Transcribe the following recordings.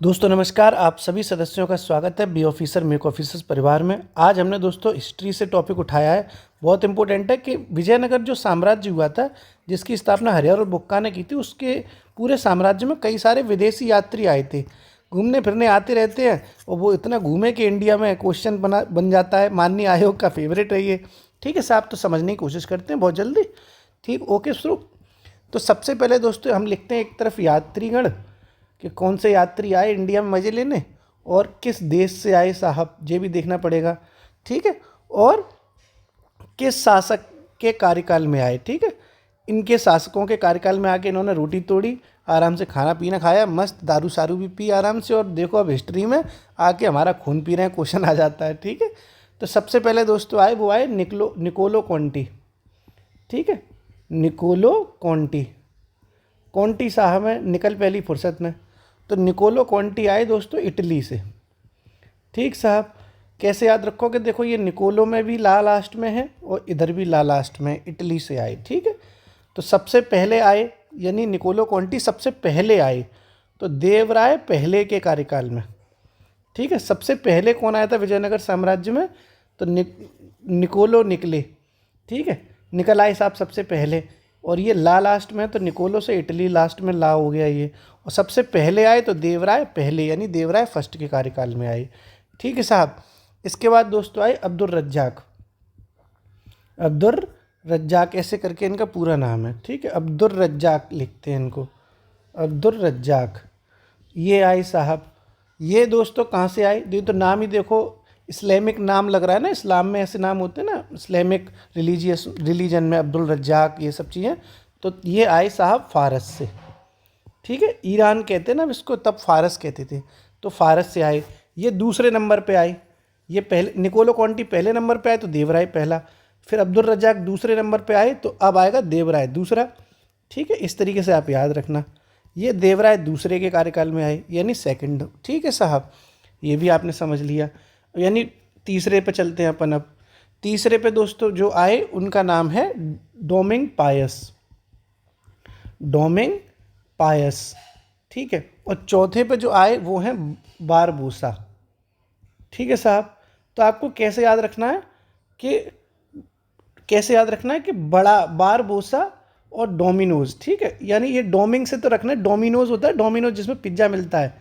दोस्तों नमस्कार। आप सभी सदस्यों का स्वागत है बी ऑफिसर मेक ऑफिसर्स परिवार में। आज हमने दोस्तों हिस्ट्री से टॉपिक उठाया है। बहुत इंपॉर्टेंट है कि विजयनगर जो साम्राज्य हुआ था, जिसकी स्थापना हरिहर और बुक्का ने की थी, उसके पूरे साम्राज्य में कई सारे विदेशी यात्री आए थे। घूमने फिरने आते रहते हैं और वो इतना घूमे कि इंडिया में क्वेश्चन बन जाता है। माननीय आयोग का फेवरेट है ये। ठीक है साहब, तो समझने की कोशिश करते हैं बहुत जल्दी। ठीक, ओके शुरू। तो सबसे पहले दोस्तों हम लिखते हैं एक तरफ यात्रीगण, कि कौन से यात्री आए इंडिया में मज़े लेने और किस देश से आए साहब, ये भी देखना पड़ेगा। ठीक है, और किस शासक के कार्यकाल में आए। ठीक है, इनके शासकों के कार्यकाल में आके इन्होंने रोटी तोड़ी, आराम से खाना पीना खाया, मस्त दारू सारू भी पी आराम से। और देखो अब हिस्ट्री में आके हमारा खून पी रहे हैं, क्वेश्चन आ जाता है। ठीक है, तो सबसे पहले दोस्तों आए, वो आए निकोलो कॉन्टी। ठीक है, निकोलो कॉन्टी। कॉन्टी साहब है, निकल पहली फुर्सत में। तो निकोलो कॉन्टी आए दोस्तों इटली से। ठीक साहब, कैसे याद रखोगे? देखो ये निकोलो में भी ला लास्ट में है और इधर भी ला लास्ट में, इटली से आए। ठीक है, तो सबसे पहले आए, यानी निकोलो कॉन्टी सबसे पहले आए तो देवराय पहले के कार्यकाल में। ठीक है, सबसे पहले कौन आया था विजयनगर साम्राज्य में? तो निकोलो निकले। ठीक है, निकल आए साहब सबसे पहले। और ये ला लास्ट में, तो निकोलो से इटली लास्ट में ला हो गया ये। और सबसे पहले आए तो देवराय पहले, यानी देवराय फर्स्ट के कार्यकाल में आए। ठीक है साहब, इसके बाद दोस्तों आए अब्दुल रज्जाक। अब्दुल रज्जाक ऐसे करके इनका पूरा नाम है। ठीक है, अब्दुल रज्जाक लिखते हैं इनको, अब्दुल रज्जाक। ये आए साहब। ये दोस्तों कहाँ से आए? ये तो नाम ही देखो, इस्लामिक नाम लग रहा है ना। इस्लाम में ऐसे नाम होते हैं ना, इस्लामिक रिलीजन में अब्दुल रज्जाक, ये सब चीज़ें। तो ये आए साहब फ़ारस से। ठीक है, ईरान कहते हैं ना इसको, तब फ़ारस कहते थे। तो फ़ारस से आए। ये दूसरे नंबर पे आए। ये पहले निकोलो कॉन्टी पहले नंबर पे आए तो देवराय पहला, फिर अब्दुल रज्जाक दूसरे नंबर पे आए तो अब आएगा देवराय दूसरा। ठीक है, इस तरीके से आप याद रखना। ये देवराय दूसरे के कार्यकाल में आए, यानी सेकंड। ठीक है साहब, ये भी आपने समझ लिया। यानी तीसरे पे चलते हैं अपन अब। तीसरे पे दोस्तों जो आए उनका नाम है डोमिंग पायस। डोमिंग पायस। ठीक है, और चौथे पे जो आए वो हैं बारबूसा। ठीक है साहब, तो आपको कैसे याद रखना है कि बड़ा बारबोसा और डोमिनोज। ठीक है, यानी ये डोमिंग से तो रखना है। डोमिनोज होता है, डोमिनोज जिसमें पिज्ज़ा मिलता है।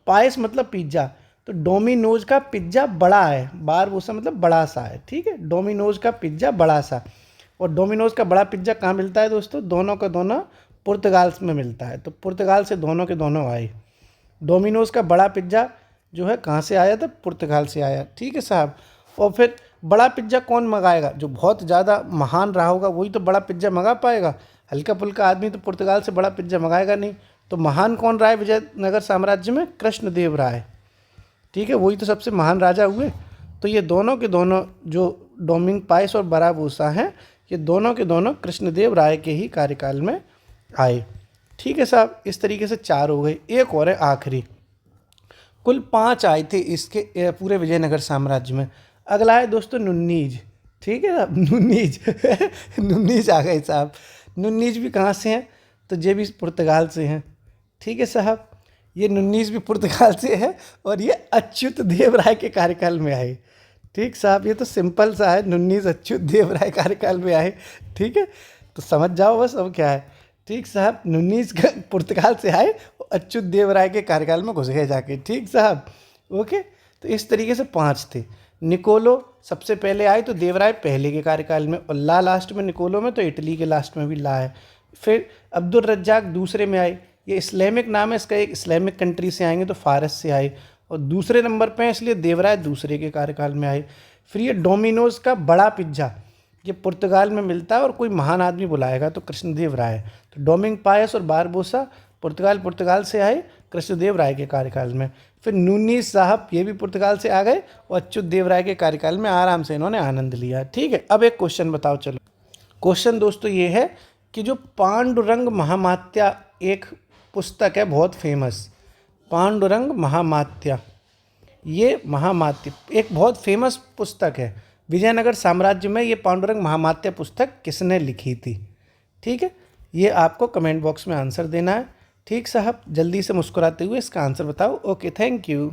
पायस मतलब पिज्ज़ा, तो डोमिनोज का पिज्ज़ा बड़ा है, बारबोसा मतलब बड़ा सा है। ठीक है, डोमिनोज का पिज्ज़ा बड़ा सा। और डोमिनोज का बड़ा पिज्ज़ा कहाँ मिलता है दोस्तों? दोनों का दोनों पुर्तगाल में मिलता है। तो पुर्तगाल से दोनों के दोनों आए। डोमिनोज का बड़ा पिज्ज़ा जो है कहाँ से आया था? पुर्तगाल से आया। ठीक है साहब, और फिर बड़ा पिज्ज़ा कौन मंगाएगा? जो बहुत ज़्यादा महान रहा होगा वही तो बड़ा पिज्ज़ा मंगा पाएगा। हल्का फुल्का आदमी तो पुर्तगाल से बड़ा पिज्ज़ा मंगाएगा नहीं। तो महान कौन रहा है विजयनगर साम्राज्य में? कृष्णदेव राय। ठीक है, वही तो सबसे महान राजा हुए। तो ये दोनों के दोनों जो डोमिंग पाइस और बारबोसा हैं, ये दोनों के दोनों कृष्णदेव राय के ही कार्यकाल में आए। ठीक है साहब, इस तरीके से 4 हो गए। एक और है आखिरी। कुल 5 आए थे इसके पूरे विजयनगर साम्राज्य में। अगला है दोस्तों नुन्नीज। ठीक है साहब, नुन्नीज नुन्नीज आ गए साहब। नुन्नीज भी कहाँ से हैं? तो ये भी पुर्तगाल से हैं। ठीक है साहब, ये नुन्नीज भी पुर्तगाल से है और ये अच्युत देव राय के कार्यकाल में आए। ठीक साहब, ये तो सिंपल सा है, नुन्नीज अच्युत देव राय कार्यकाल में आए। ठीक है, तो समझ जाओ बस अब क्या है। ठीक साहब, नुन्नीज पुर्तगाल से आए, अच्युत देव राय के कार्यकाल में घुस गए जाके। ठीक साहब, ओके। तो इस तरीके से 5 थे। निकोलो सबसे पहले आए तो देवराय पहले के कार्यकाल में, और ला लास्ट में निकोलो में, तो इटली के लास्ट में भी ला है। फिर अब्दुल रज्जाक दूसरे में आए। ये इस्लामिक नाम है इसका, एक इस्लामिक कंट्री से आएंगे तो फ़ारस से आए और दूसरे नंबर पे हैं, इसलिए देवराय दूसरे के कार्यकाल में आए। फिर ये डोमिनोज का बड़ा पिज्ज़ा, ये पुर्तगाल में मिलता है और कोई महान आदमी बुलाएगा तो कृष्णदेव राय। तो डोमिंग पायस और बारबोसा पुर्तगाल से आए कृष्णदेव राय के कार्यकाल में। फिर नूनीस साहब, ये भी पुर्तगाल से आ गए और अच्युत देव राय के कार्यकाल में आराम से इन्होंने आनंद लिया। ठीक है, अब एक क्वेश्चन बताओ। चलो, क्वेश्चन दोस्तों ये है कि जो पांडुरंग महामात्या एक पुस्तक है बहुत फेमस, पांडुरंग महामात्या, ये महामात्य एक बहुत फेमस पुस्तक है। विजयनगर साम्राज्य में ये पांडुरंग महामात्या पुस्तक किसने लिखी थी? ठीक है, ये आपको कमेंट बॉक्स में आंसर देना है। ठीक साहब, जल्दी से मुस्कुराते हुए इसका आंसर बताओ। Okay, thank you.